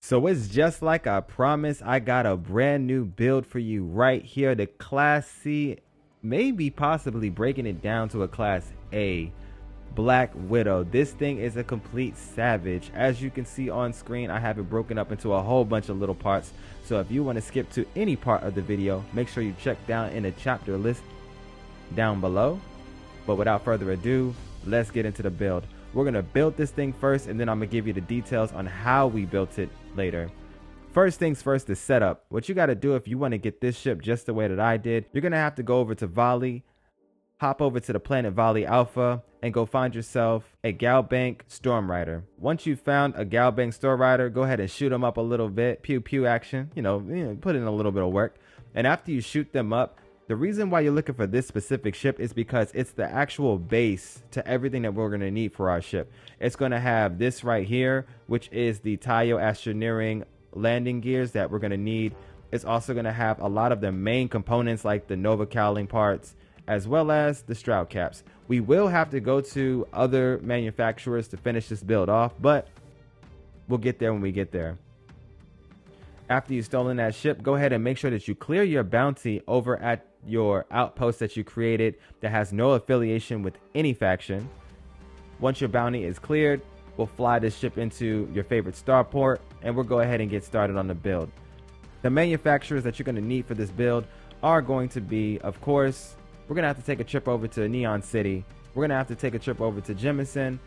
So it's just like I promised. I got a brand new build for you right here. The Class C, maybe possibly breaking it down to a Class A. Black Widow. This thing is a complete savage. As you can see on screen, I have it broken up into a whole bunch of little parts. So if you want to skip to any part of the video, make sure you check down in the chapter list down below. But without further ado, let's get into the build. We're going to build this thing first, and then I'm going to give you the details on how we built it later. First things first, the setup. What you got to do if you want to get this ship just the way that I did, you're going to have to go over to Volley, hop over to the planet Volley Alpha, and go find yourself a GALBANK Stormrider. Once you've found a GALBANK Stormrider, go ahead and shoot them up a little bit. Pew pew action, you know, put in a little bit of work. And after you shoot them up, the reason why you're looking for this specific ship is because it's the actual base to everything that we're going to need for our ship. It's going to have this right here, which is the Tayo Astroneering landing gears that we're going to need. It's also going to have a lot of the main components like the Nova cowling parts, as well as the Stroud caps. We will have to go to other manufacturers to finish this build off, but we'll get there when we get there. After you've stolen that ship, go ahead and make sure that you clear your bounty over at your outpost that you created that has no affiliation with any faction. Once your bounty is cleared, we'll fly this ship into your favorite starport, and we'll go ahead and get started on the build. The manufacturers that you're going to need for this build are going to be, of course, we're going to have to take a trip over to Neon City. We're going to have to take a trip over to Jemison,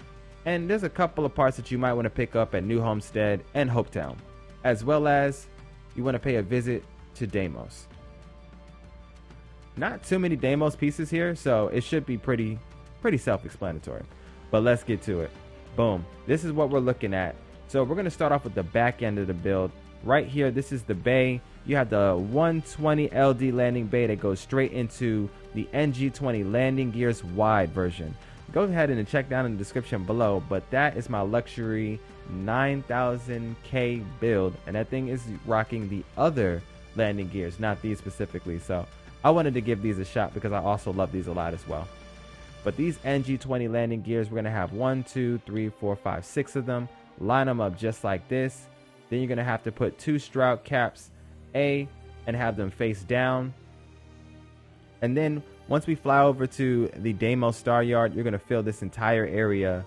and there's a couple of parts that you might want to pick up at New Homestead and Hopetown, as well as you want to pay a visit to Deimos. Not too many Deimos pieces here, so it should be pretty self-explanatory. But let's get to it. Boom. This is what we're looking at. So we're going to start off with the back end of the build. Right here, this is the bay. You have the 120 LD landing bay that goes straight into the NG20 landing gears wide version. Go ahead and check down in the description below, but that is my luxury 9000K build, and that thing is rocking the other landing gears, not these specifically. So I wanted to give these a shot because I also love these a lot as well. But these NG20 landing gears, we're going to have 1, 2, 3, 4, 5, 6 of them. Line them up just like this. Then you're going to have to put 2 Stroud caps A and have them face down. And then once we fly over to the Deimos Star Yard, you're going to fill this entire area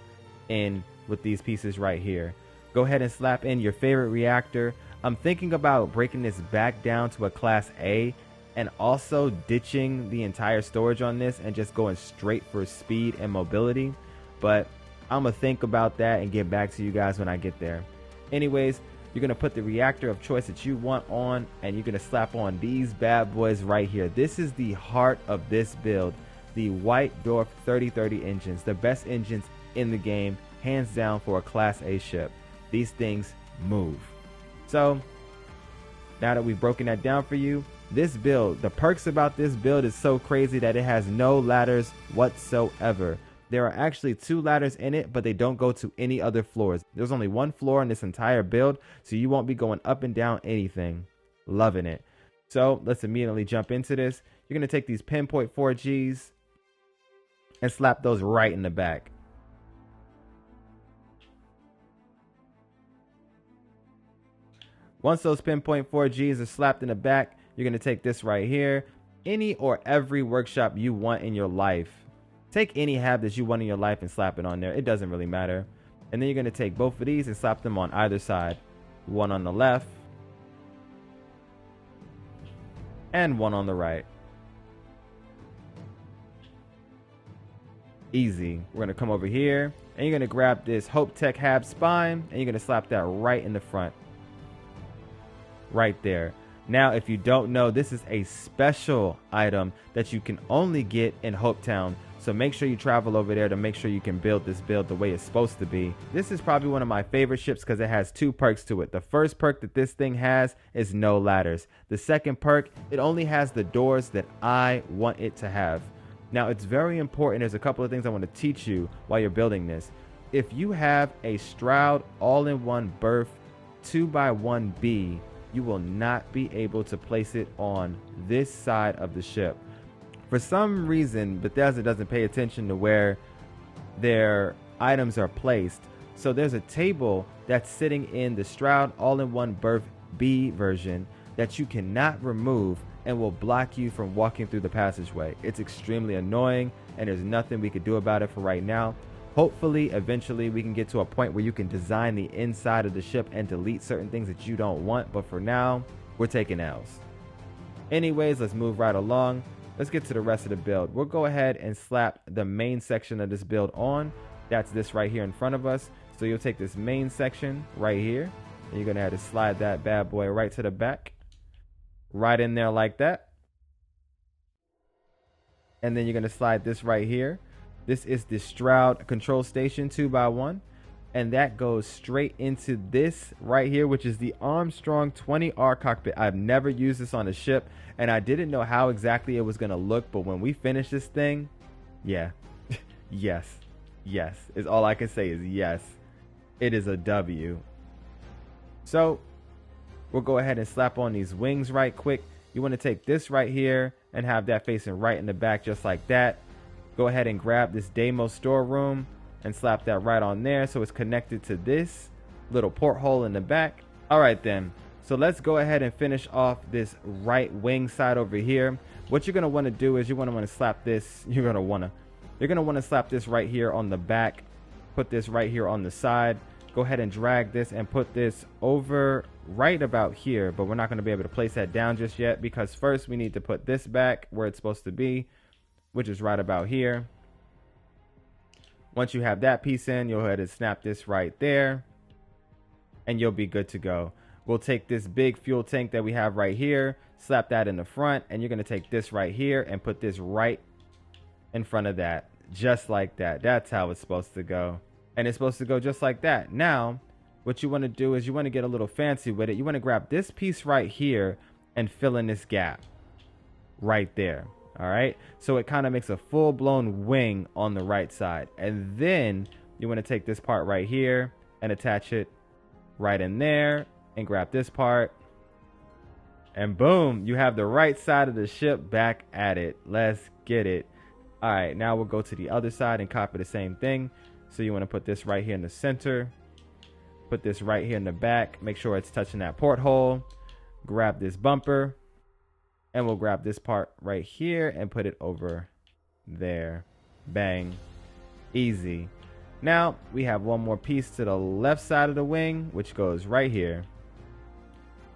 in with these pieces right here. Go ahead and slap in your favorite reactor. I'm thinking about breaking this back down to a Class A and also ditching the entire storage on this and just going straight for speed and mobility. But I'm going to think about that and get back to you guys when I get there. Anyways, you're going to put the reactor of choice that you want on, and you're going to slap on these bad boys right here. This is the heart of this build. The White Dwarf 3030 engines. The best engines in the game, hands down, for a Class A ship. These things move. So now that we've broken that down for you, this build, the perks about this build is so crazy that it has no ladders whatsoever. There are actually 2 ladders in it, but they don't go to any other floors. There's only 1 floor in this entire build, so you won't be going up and down anything. Loving it. So let's immediately jump into this. You're going to take these pinpoint 4Gs and slap those right in the back. Once those pinpoint 4Gs are slapped in the back, you're going to take this right here. Any or every workshop you want in your life. Take any hab that you want in your life and slap it on there. It doesn't really matter. And then you're going to take both of these and slap them on either side. One on the left and one on the right. Easy. We're going to come over here and you're going to grab this Hopetech HAB Spine and you're going to slap that right in the front. Right there. Now, if you don't know, this is a special item that you can only get in Hopetown. So make sure you travel over there to make sure you can build this build the way it's supposed to be. This is probably one of my favorite ships because it has 2 perks to it. The first perk that this thing has is no ladders. The second perk, it only has the doors that I want it to have. Now, it's very important. There's a couple of things I want to teach you while you're building this. If you have a Stroud all-in-one berth 2x1B, you will not be able to place it on this side of the ship. For some reason, Bethesda doesn't pay attention to where their items are placed, So there's a table that's sitting in the Stroud all-in-one berth B version that you cannot remove and will block you from walking through the passageway. It's extremely annoying, and there's nothing we could do about it for right now. Hopefully, eventually, we can get to a point where you can design the inside of the ship and delete certain things that you don't want, but for now, we're taking L's. Anyways, let's move right along. Let's get to the rest of the build. We'll go ahead and slap the main section of this build on. That's this right here in front of us. So you'll take this main section right here, and you're gonna have to slide that bad boy right to the back, right in there like that. And then you're gonna slide this right here. This is the Stroud control station 2x1, and that goes straight into this right here, which is the Armstrong 20R cockpit. I've never used this on a ship, and I didn't know how exactly it was gonna look, but when we finish this thing, yeah, yes is all I can say is yes. It is a W. So we'll go ahead and slap on these wings right quick. You want to take this right here and have that facing right in the back just like that. Go ahead and grab this Deimos storeroom and slap that right on there so it's connected to this little porthole in the back. All right then, so let's go ahead and finish off this right wing side over here. What you're going to want to do is you're going to want to slap this. You're going to want to slap this right here on the back. Put this right here on the side. Go ahead and drag this and put this over right about here, but we're not going to be able to place that down just yet because first we need to put this back where it's supposed to be, which is right about here. Once you have that piece in, you'll go ahead and snap this right there and you'll be good to go. We'll take this big fuel tank that we have right here, slap that in the front, and you're going to take this right here and put this right in front of that, just like that. That's how it's supposed to go. And it's supposed to go just like that. Now, what you want to do is you want to get a little fancy with it. You want to grab this piece right here and fill in this gap right there. All right. So it kind of makes a full-blown wing on the right side. And then you want to take this part right here and attach it right in there and grab this part. And boom, you have the right side of the ship back at it. Let's get it. All right, now we'll go to the other side and copy the same thing. So you want to put this right here in the center, put this right here in the back, make sure it's touching that porthole, grab this bumper, and we'll grab this part right here and put it over there. Bang. Easy. Now we have one more piece to the left side of the wing, which goes right here.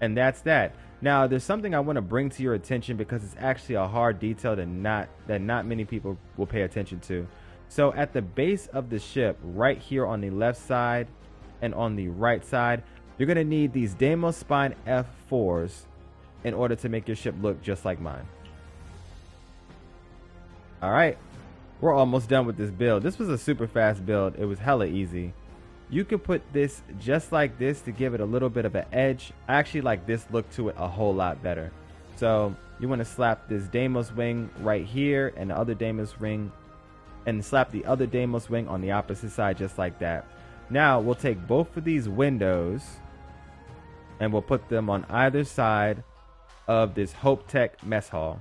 And that's that. Now there's something I want to bring to your attention because it's actually a hard detail that not many people will pay attention to. So at the base of the ship, right here on the left side and on the right side, you're going to need these Deimos Spine F4s in order to make your ship look just like mine. All right, we're almost done with this build. This was a super fast build. It was hella easy. You can put this just like this to give it a little bit of an edge. I actually like this look to it a whole lot better. So you want to slap this Deimos wing right here and the other Deimos ring, and slap the other Deimos wing on the opposite side just like that. Now we'll take both of these windows and we'll put them on either side of this Hopetech mess hall.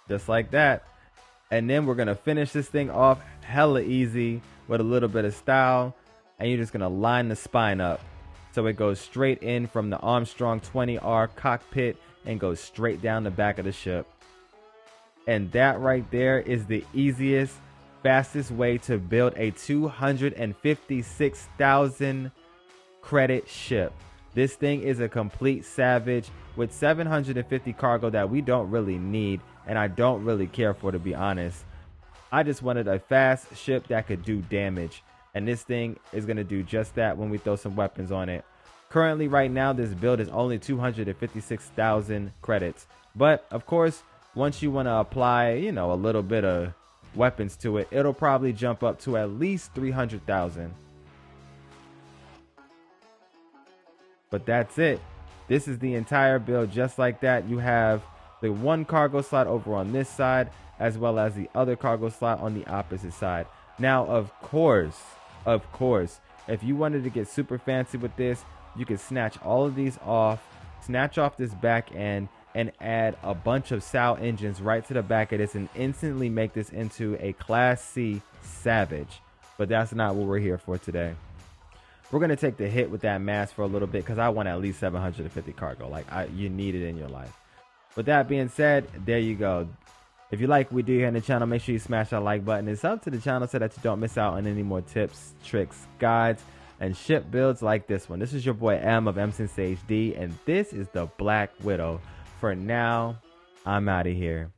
Just like that. And then we're gonna finish this thing off hella easy with a little bit of style. And you're just going to line the spine up so it goes straight in from the Armstrong 20R cockpit and goes straight down the back of the ship. And that right there is the easiest, fastest way to build a 256,000 credit ship. This thing is a complete savage with 750 cargo that we don't really need and I don't really care for, to be honest. I just wanted a fast ship that could do damage. And this thing is going to do just that when we throw some weapons on it. Currently, right now, this build is only 256,000 credits. But, of course, once you want to apply, you know, a little bit of weapons to it, it'll probably jump up to at least 300,000. But that's it. This is the entire build just like that. You have the one cargo slot over on this side, as well as the other cargo slot on the opposite side. Now, of course, if you wanted to get super fancy with this, you can snatch all of these off snatch off this back end and add a bunch of SAL engines right to the back of this and instantly make this into a Class C Savage. But that's not what we're here for today. We're going to take the hit with that mass for a little bit because I want at least 750 cargo. Like, you need it in your life. With that being said, there you go. If you like what we do here on the channel, make sure you smash that like button and sub to the channel so that you don't miss out on any more tips, tricks, guides, and ship builds like this one. This is your boy M of MSensei HD, and this is the Black Widow. For now, I'm out of here.